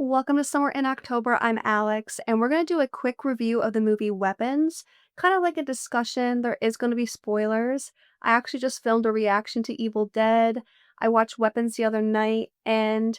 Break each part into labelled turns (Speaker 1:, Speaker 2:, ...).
Speaker 1: Welcome to Somewhere in October. I'm Alex, and we're going to do a quick review of the movie Weapons. Kind of like a discussion. There is going to be spoilers. I actually just filmed a reaction to Evil Dead. I watched Weapons the other night, and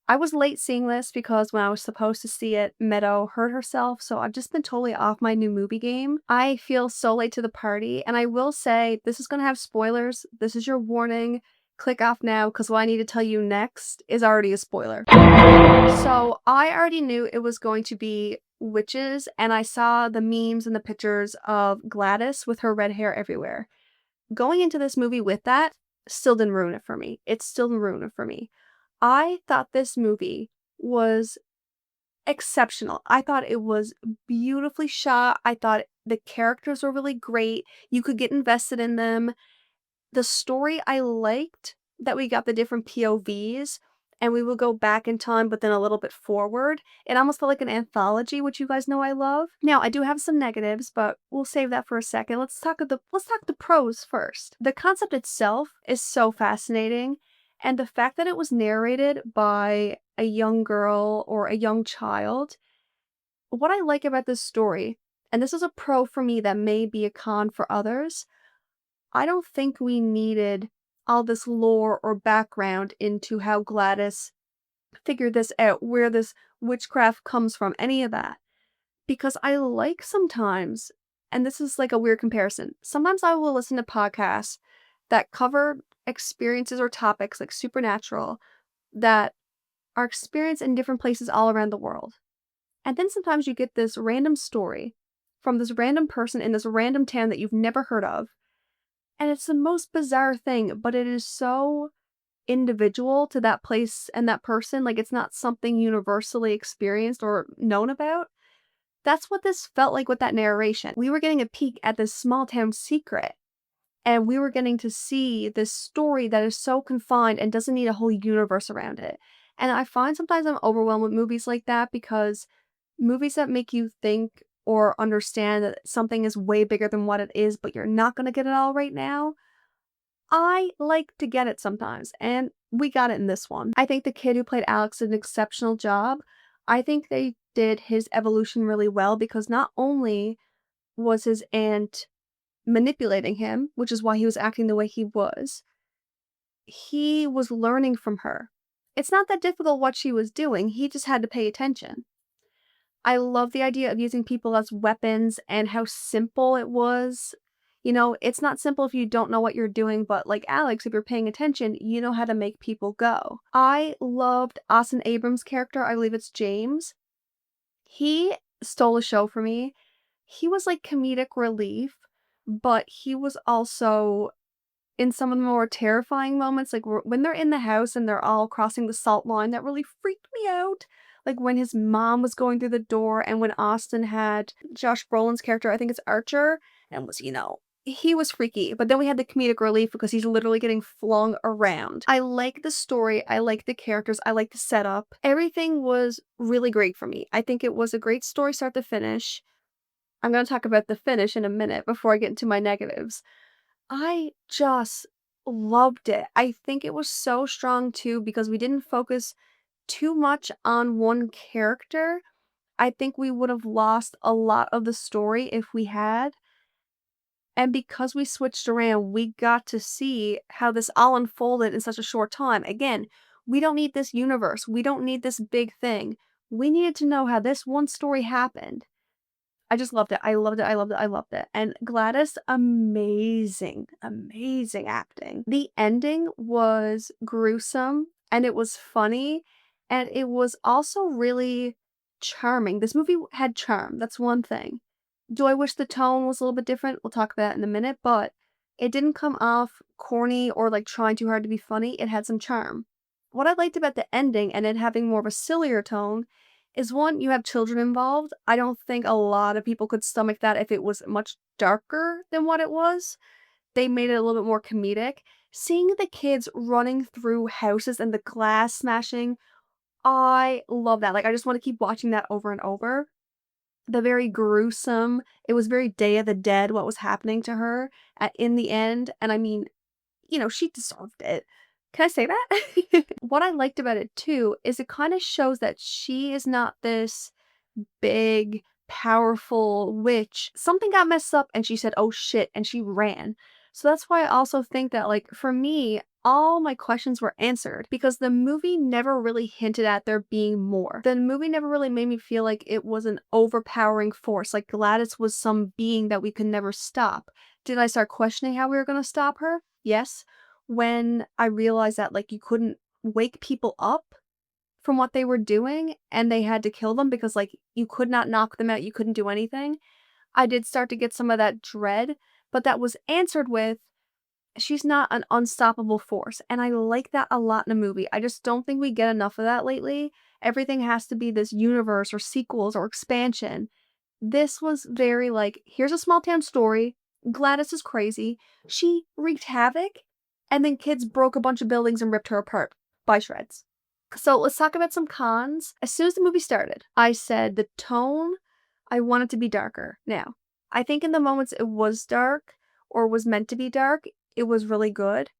Speaker 1: I was late seeing this because when I was supposed to see it, Meadow hurt herself, so I've just been totally off my new movie game. I feel so late to the party, and I will say this is going to have spoilers. This is your warning. Click off now because what I need to tell you next is already a spoiler. So I already knew it was going to be witches, and I saw the memes and the pictures of Gladys with her red hair everywhere. Going into this movie with that still didn't ruin it for me. It still didn't ruin it for me. I thought this movie was exceptional. I thought it was beautifully shot. I thought the characters were really great. You could get invested in them. The story I liked that we got the different POVs and we would go back in time but then a little bit forward. It almost felt like an anthology, which you guys know I love. Now, I do have some negatives, but we'll save that for a second. Let's talk the pros first. The concept itself is so fascinating, and the fact that it was narrated by a young girl or a young child. What I like about this story, and this is a pro for me that may be a con for others, I don't think we needed all this lore or background into how Gladys figured this out, where this witchcraft comes from, any of that. Because I like sometimes, and this is like a weird comparison, sometimes I will listen to podcasts that cover experiences or topics like supernatural that are experienced in different places all around the world. And then sometimes you get this random story from this random person in this random town that you've never heard of, and it's the most bizarre thing, but it is so individual to that place and that person, like, it's not something universally experienced or known about. That's what this felt like with that narration. We were getting a peek at this small town secret, and we were getting to see this story that is so confined and doesn't need a whole universe around it. And I find sometimes I'm overwhelmed with movies like that because movies that make you think or understand that something is way bigger than what it is, but you're not gonna get it all right now, I like to get it sometimes, and we got it in this one. I think the kid who played Alex did an exceptional job. I think they did his evolution really well because not only was his aunt manipulating him, which is why he was acting the way he was learning from her. It's not that difficult what she was doing, he just had to pay attention. I love the idea of using people as weapons and how simple it was. You know, it's not simple if you don't know what you're doing, but like Alex, if you're paying attention, you know how to make people go. I loved Austin Abrams' character. I believe it's James. He stole a show for me. He was like comedic relief, but he was also in some of the more terrifying moments, like when they're in the house and they're all crossing the salt line, that really freaked me out. Like when his mom was going through the door and when Austin had Josh Brolin's character, I think it's Archer, and he was freaky. But then we had the comedic relief because he's literally getting flung around. I like the story, I like the characters, I like the setup. Everything was really great for me. I think it was a great story start to finish. I'm going to talk about the finish in a minute before I get into my negatives. I just loved it. I think it was so strong too because we didn't focus too much on one character. I think we would have lost a lot of the story if we had. And because we switched around, we got to see how this all unfolded in such a short time. Again, we don't need this universe. We don't need this big thing. We needed to know how this one story happened. I just loved it. I loved it. I loved it. I loved it. And Gladys, amazing, amazing acting. The ending was gruesome and it was funny and it was also really charming. This movie had charm. That's one thing. Do I wish the tone was a little bit different? We'll talk about that in a minute, but it didn't come off corny or like trying too hard to be funny. It had some charm. What I liked about the ending and it having more of a sillier tone is one, you have children involved. I don't think a lot of people could stomach that if it was much darker than what it was. They made it a little bit more comedic. Seeing the kids running through houses and the glass smashing, I love that. Like, I just want to keep watching that over and over. The very gruesome, it was very Day of the Dead what was happening to her in the end. And I mean, she deserved it. Can I say that? What I liked about it too is it kinda shows that she is not this big, powerful witch. Something got messed up and she said, "Oh shit," and she ran. So that's why I also think that, like, for me, all my questions were answered because the movie never really hinted at there being more. The movie never really made me feel like it was an overpowering force, like Gladys was some being that we could never stop. Did I start questioning how we were gonna stop her? Yes. When I realized that, like, you couldn't wake people up from what they were doing, and they had to kill them because, like, you could not knock them out, you couldn't do anything. I did start to get some of that dread, but that was answered with, "She's not an unstoppable force," and I like that a lot in a movie. I just don't think we get enough of that lately. Everything has to be this universe or sequels or expansion. This was very like, "Here's a small town story. Gladys is crazy. She wreaked havoc, and then kids broke a bunch of buildings and ripped her apart by shreds." So let's talk about some cons. As soon as the movie started, I said the tone, I want it to be darker. Now, I think in the moments it was dark or was meant to be dark, it was really good.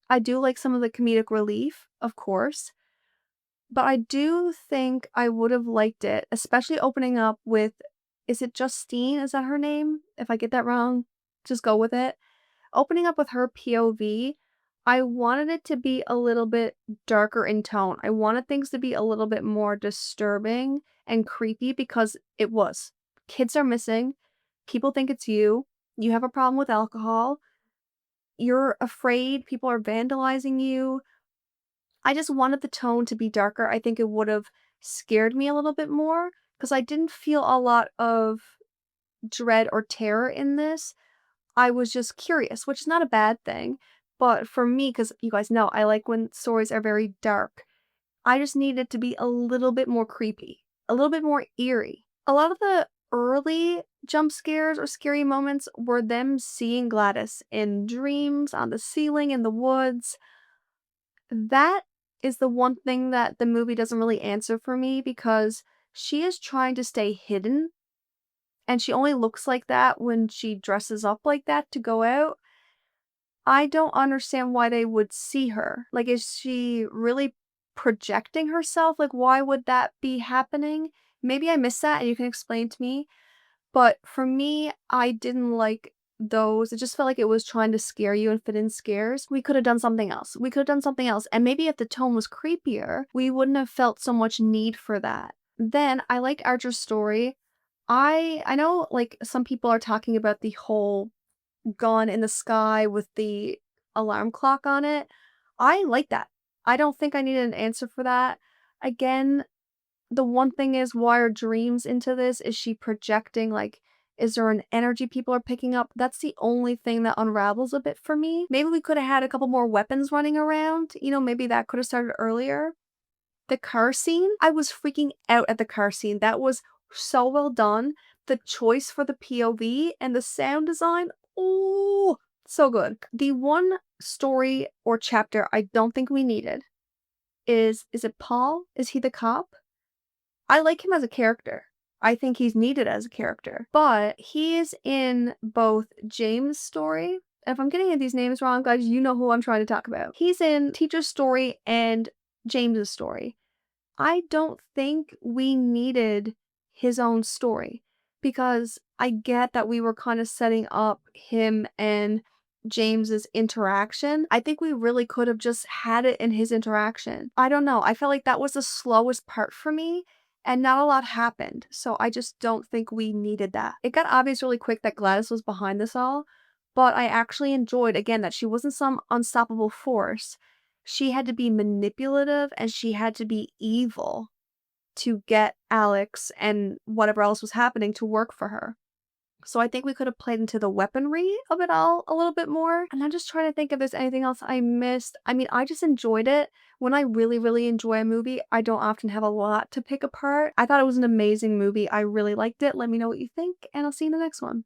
Speaker 1: I do like some of the comedic relief, of course, but I do think I would have liked it, especially opening up with, is it Justine? Is that her name? If I get that wrong, just go with it. Opening up with her POV, I wanted it to be a little bit darker in tone. I wanted things to be a little bit more disturbing and creepy because it was. Kids are missing. People think it's you. You have a problem with alcohol. You're afraid people are vandalizing you. I just wanted the tone to be darker. I think it would have scared me a little bit more because I didn't feel a lot of dread or terror in this. I was just curious, which is not a bad thing, but for me, because you guys know I like when stories are very dark, I just needed to be a little bit more creepy, a little bit more eerie. A lot of the early jump scares or scary moments were them seeing Gladys in dreams, on the ceiling, in the woods. That is the one thing that the movie doesn't really answer for me because she is trying to stay hidden and she only looks like that when she dresses up like that to go out. I don't understand why they would see her. Like, is she really projecting herself? Like, why would that be happening? Maybe I missed that and you can explain to me. But for me, I didn't like those. It just felt like it was trying to scare you and fit in scares. We could have done something else. We could have done something else. And maybe if the tone was creepier, we wouldn't have felt so much need for that. Then I liked Archer's story. I know like some people are talking about the whole gun in the sky with the alarm clock on it. I like that. I don't think I needed an answer for that. Again, the one thing is, why are dreams into this? Is she projecting, like, is there an energy people are picking up? That's the only thing that unravels a bit for me. Maybe we could have had a couple more weapons running around. You know, maybe that could have started earlier. The car scene, I was freaking out at the car scene. That was so well done. The choice for the POV and the sound design, oh, so good. The one story or chapter I don't think we needed is it Paul? Is he the cop? I like him as a character. I think he's needed as a character, but he is in both James' story. If I'm getting these names wrong, guys, you know who I'm trying to talk about. He's in Teacher's story and James's story. I don't think we needed his own story because I get that we were kind of setting up him and James's interaction. I think we really could have just had it in his interaction. I don't know. I felt like that was the slowest part for me and not a lot happened. So I just don't think we needed that. It got obvious really quick that Gladys was behind this all, but I actually enjoyed again that she wasn't some unstoppable force. She had to be manipulative and she had to be evil to get Alex and whatever else was happening to work for her. So I think we could have played into the weaponry of it all a little bit more. And I'm just trying to think if there's anything else I missed. I mean, I just enjoyed it. When I really, really enjoy a movie, I don't often have a lot to pick apart. I thought it was an amazing movie. I really liked it. Let me know what you think, and I'll see you in the next one.